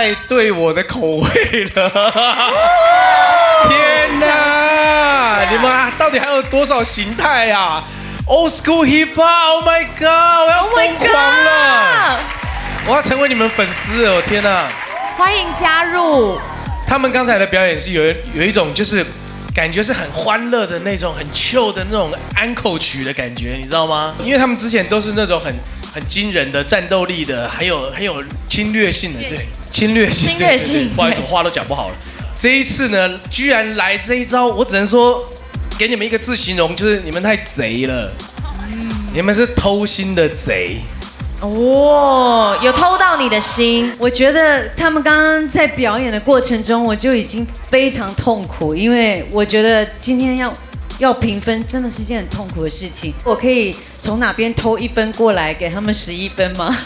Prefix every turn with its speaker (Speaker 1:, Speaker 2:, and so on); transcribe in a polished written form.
Speaker 1: 太对我的口味了。天哪，你们到底还有多少形态啊 ？Old school hip hop，Oh my god， 我要疯狂了！我要成为你们粉丝了，我天哪！
Speaker 2: 欢迎加入。
Speaker 1: 他们刚才的表演是有一种就是感觉是很欢乐的那种，很 chill 的那种安口曲的感觉，你知道吗？因为他们之前都是那种很惊人的战斗力的，很有侵略性的，对，侵略性。不好意思，我话都讲不好了。这一次呢，居然来这一招，我只能说给你们一个字形容，就是你们太贼了。你们是偷心的贼。
Speaker 2: 哦，有偷到你的心。
Speaker 3: 我觉得他们刚刚在表演的过程中，我就已经非常痛苦，因为我觉得今天要评分真的是一件很痛苦的事情。我可以从哪边偷1分过来给他们11分吗？